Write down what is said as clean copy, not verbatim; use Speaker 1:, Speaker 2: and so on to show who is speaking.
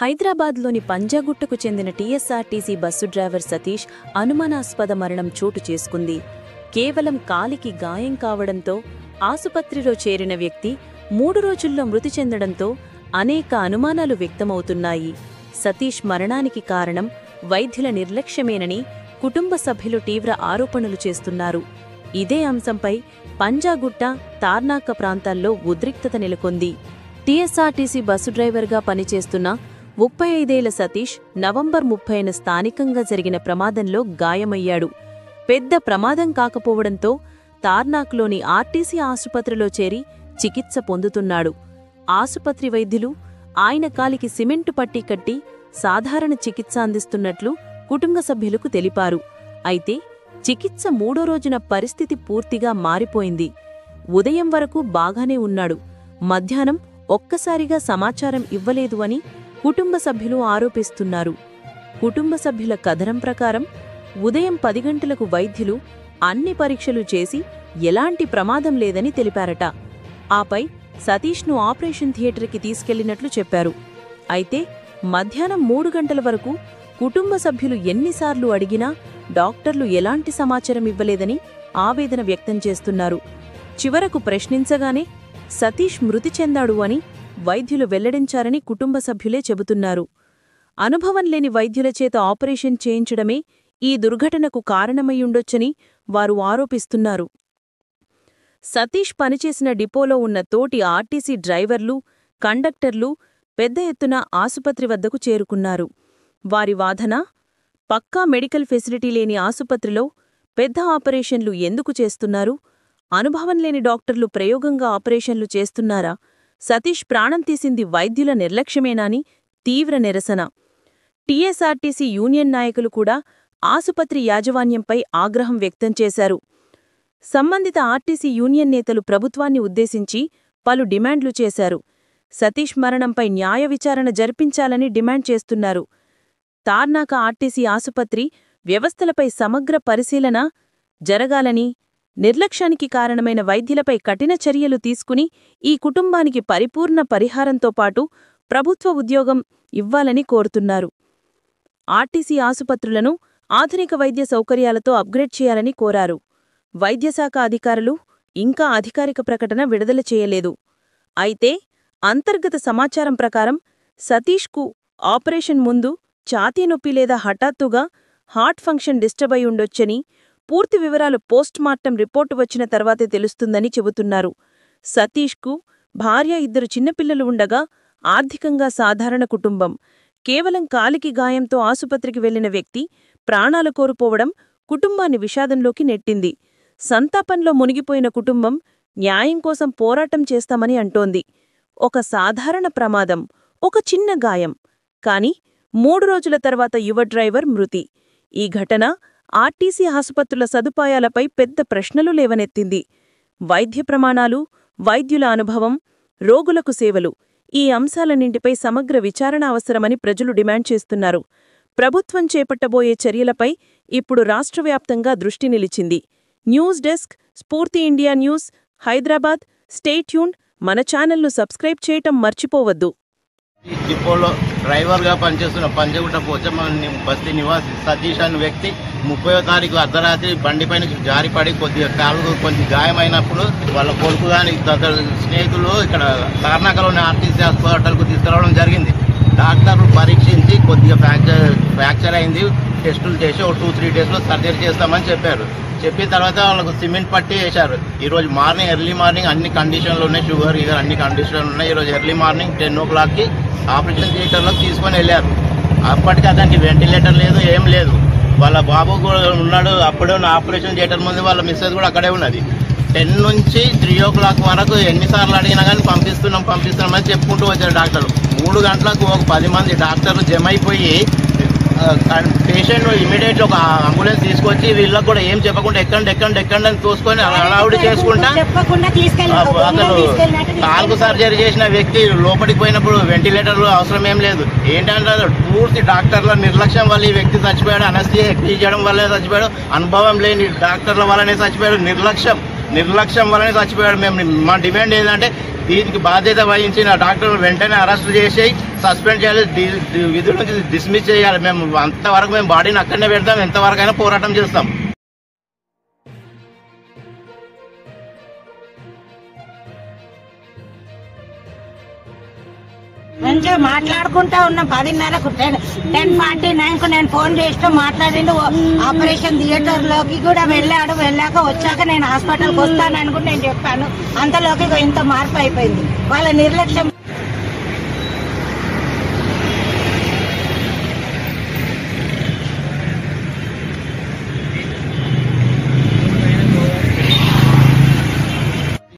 Speaker 1: హైదరాబాద్లోని పంజాగుట్టకు చెందిన TSRTC bus driver Satish అనుమానాస్పద మరణం చోటు చేసుకుంది. కేవలం కాలికి గాయం కావడంతో ఆసుపత్రిలో చేరిన వ్యక్తి 3 రోజుల్లో మృతి చెందడంతో అనేక అనుమానాలు వ్యక్తమవుతున్నాయి. సతీష్ మరణానికి కారణం వైద్యుల నిర్లక్ష్యమేనని కుటుంబ సభ్యులు తీవ్ర ఆరోపణలు చేస్తున్నారు. ఇదే అంశంపై పంజాగుట్ట, తార్నాక ప్రాంతాల్లో ఉద్రిక్తత నెలకొంది. టీఎస్ఆర్టీసీ బస్సు డ్రైవర్గా పనిచేస్తున్న 35 ఏళ్ల సతీష్ నవంబర్ 30న స్థానికంగా జరిగిన ప్రమాదంలో గాయమయ్యాడు. పెద్ద ప్రమాదం కాకపోవడంతో తార్నాక్లోని ఆర్టీసీ ఆసుపత్రిలో చేరి చికిత్స పొందుతున్నాడు. ఆసుపత్రి వైద్యులు ఆయన కాలికి సిమెంటు పట్టీ కట్టి సాధారణ చికిత్స అందిస్తున్నట్లు కుటుంబ సభ్యులకు తెలిపారు. అయితే చికిత్స 3వ రోజున పరిస్థితి పూర్తిగా మారిపోయింది. ఉదయం వరకు బాగానే ఉన్నాడు. మధ్యాహ్నం ఒక్కసారిగా సమాచారం ఇవ్వలేదు అని కుటుంబ సభ్యులు ఆరోపిస్తున్నారు. కుటుంబ సభ్యుల కథనం ప్రకారం ఉదయం 10 గంటలకు వైద్యులు అన్ని పరీక్షలు చేసి ఎలాంటి ప్రమాదం లేదని తెలిపారట. ఆపై సతీష్ను ఆపరేషన్ థియేటర్కి తీసుకెళ్లినట్లు చెప్పారు. అయితే మధ్యాహ్నం 3 గంటల వరకు కుటుంబ సభ్యులు ఎన్నిసార్లు అడిగినా డాక్టర్లు ఎలాంటి సమాచారం ఇవ్వలేదని ఆవేదన వ్యక్తం చేస్తున్నారు. చివరకు ప్రశ్నించగానే సతీష్ మృతి చెందాడు అని వైద్యులు వెల్లడించారని కుటుంబ సభ్యులే చెబుతున్నారు. అనుభవం లేని వైద్యుల చేత ఆపరేషన్ చేయించడమే ఈ దుర్ఘటనకు కారణమయ్యుండొచ్చని వారు ఆరోపిస్తున్నారు. సతీష్ పనిచేసిన డిపోలో ఉన్న తోటి ఆర్టీసీ డ్రైవర్లు, కండక్టర్లు పెద్ద ఎత్తున ఆసుపత్రి వద్దకు చేరుకున్నారు. వారి వాదన, పక్కా మెడికల్ ఫెసిలిటీ లేని ఆసుపత్రిలో పెద్ద ఆపరేషన్లు ఎందుకు చేస్తున్నారు? అనుభవం లేని డాక్టర్లు ప్రయోగంగా ఆపరేషన్లు చేస్తున్నారా? సతీష్ ప్రాణం తీసింది వైద్యుల నిర్లక్ష్యమేనాని తీవ్ర నిరసన. టీఎస్ఆర్టీసీ యూనియన్ నాయకులు కూడా ఆసుపత్రి యాజమాన్యంపై ఆగ్రహం వ్యక్తం చేశారు. సంబంధిత ఆర్టీసీ యూనియన్ నేతలు ప్రభుత్వాన్ని ఉద్దేశించి పలు డిమాండ్లు చేశారు. సతీష్ మరణంపై న్యాయ విచారణ జరిపించాలని డిమాండ్ చేస్తున్నారు. తార్నాక ఆర్టీసీ ఆసుపత్రి వ్యవస్థలపై సమగ్ర పరిశీలన జరగాలని, నిర్లక్ష్యానికి కారణమైన వైద్యులపై కఠిన చర్యలు తీసుకుని ఈ కుటుంబానికి పరిపూర్ణ పరిహారంతో పాటు ప్రభుత్వ ఉద్యోగం ఇవ్వాలని కోరుతున్నారు. ఆర్టీసీ ఆసుపత్రులను ఆధునిక వైద్య సౌకర్యాలతో అప్గ్రేడ్ చేయాలని కోరారు. వైద్యశాఖ అధికారులు ఇంకా అధికారిక ప్రకటన విడుదల చేయలేదు. అయితే అంతర్గత సమాచారం ప్రకారం సతీష్కు ఆపరేషన్ ముందు ఛాతీ నొప్పి లేదా హఠాత్తుగా హార్ట్ ఫంక్షన్ డిస్టర్బ్ అయి ఉండొచ్చని, పూర్తి వివరాలు పోస్ట్మార్టం రిపోర్టు వచ్చిన తర్వాతే తెలుస్తుందని చెబుతున్నారు. సతీష్కు భార్య, 2 చిన్నపిల్లలు ఉండగా ఆర్థికంగా సాధారణ కుటుంబం. కేవలం కాలికి గాయంతో ఆసుపత్రికి వెళ్లిన వ్యక్తి ప్రాణాలు కోల్పోవడం కుటుంబాన్ని విషాదంలోకి నెట్టింది. సంతాపంలో మునిగిపోయిన కుటుంబం న్యాయం కోసం పోరాటం చేస్తామని అంటోంది. ఒక సాధారణ ప్రమాదం, ఒక చిన్న గాయం. కాని 3 రోజుల తర్వాత యువ డ్రైవర్ మృతి. ఈ ఘటన ఆర్టీసీ ఆసుపత్రుల సదుపాయాలపై పెద్ద ప్రశ్నలు లేవనెత్తింది. వైద్య ప్రమాణాలు, వైద్యుల అనుభవం, రోగులకు సేవలు, ఈ అంశాలన్నింటిపై సమగ్ర విచారణ అవసరమని ప్రజలు డిమాండ్ చేస్తున్నారు. ప్రభుత్వం చేపట్టబోయే చర్యలపై ఇప్పుడు రాష్ట్రవ్యాప్తంగా దృష్టి నిలిచింది. న్యూస్ డెస్క్, స్ఫూర్తి India news, Hyderabad. Stay tuned. మన ఛానల్ను సబ్స్క్రైబ్ చేయటం మర్చిపోవద్దు.
Speaker 2: డిపోలో డ్రైవర్గా పనిచేస్తున్న పంజాగుట్ట పోచమ్మ బస్తీ నివాసి సతీష్ అనే వ్యక్తి 30వ తారీఖు అర్ధరాత్రి బండిపైన జారిపడి కొద్దిగా కాలు కొంచెం గాయమైనప్పుడు వాళ్ళ కొడుకు కానీ స్నేహితులు ఇక్కడ తార్నాకలోని ఆర్టీసీ హాస్పిటల్కు తీసుకురావడం జరిగింది. డాక్టర్లు పరీక్షించి కొద్దిగా ఫ్రాక్చర్ అయింది, టెస్టులు చేసి 2-3 డేస్లో సర్జరీ చేస్తామని చెప్పారు. చెప్పిన తర్వాత వాళ్ళకు సిమెంట్ పట్టి వేశారు. ఈరోజు ఎర్లీ మార్నింగ్ అన్ని కండిషన్లు ఉన్నాయి, షుగర్ గీగర్ అన్ని కండిషన్లు ఉన్నాయి. ఈరోజు ఎర్లీ మార్నింగ్ 10 o'clockకి ఆపరేషన్ థియేటర్లోకి తీసుకొని వెళ్ళారు. అప్పటికి అతనికి వెంటిలేటర్ లేదు, ఏం లేదు. వాళ్ళ బాబు కూడా ఉన్నాడు, అప్పుడే ఉన్న ఆపరేషన్ థియేటర్ ముందు వాళ్ళ మిస్సెస్ కూడా అక్కడే ఉన్నది. 10 నుంచి 3 o'clock వరకు ఎన్నిసార్లు అడిగినా కానీ పంపిస్తున్నామని చెప్పుకుంటూ వచ్చారు డాక్టర్లు. 3 గంటలకు ఒక 10 మంది డాక్టర్లు జమ అయిపోయి పేషెంట్ ఇమీడియట్ ఒక అంబులెన్స్ తీసుకొచ్చి వీళ్ళకి కూడా ఏం చెప్పకుండా ఎక్కండి అని చూసుకొని అలౌడ్ చేసుకుంటా అసలు కాలుకు సర్జరీ చేసిన వ్యక్తి లోపలికి పోయినప్పుడు వెంటిలేటర్లు అవసరం ఏం లేదు. ఏంటంటే పూర్తి డాక్టర్ల నిర్లక్ష్యం వల్ల ఈ వ్యక్తి చచ్చిపోయాడు. అనస్థియా ఎక్కి చేయడం వల్లే చచ్చిపోయాడు. అనుభవం లేని డాక్టర్ల వల్లనే చచ్చిపోయాడు. నిర్లక్ష్యం నిర్లక్ష్యం వల్లనే చచ్చిపోయాడు. మేము మా డిమాండ్ ఏంటంటే దీనికి బాధ్యత వహించిన డాక్టర్ వెంటనే అరెస్ట్ చేసి సస్పెండ్ చేయాలి, విధుల నుంచి డిస్మిస్ చేయాలి. మేము అంతవరకు మేము బాడీని అక్కడనే పెడతాం, ఎంతవరకైనా పోరాటం చేస్తాం.
Speaker 3: మంచిగా మాట్లాడుకుంటా ఉన్నాం. 10:30కు 10:49కు నేను ఫోన్ చేస్తూ మాట్లాడిండు. ఆపరేషన్ థియేటర్ లోకి కూడా వెళ్ళాడు. వెళ్ళాక వచ్చాక నేను హాస్పిటల్కి వస్తాను అనుకుని నేను చెప్పాను. అంతలోకి ఇంత మార్పు అయిపోయింది. వాళ్ళ నిర్లక్ష్యం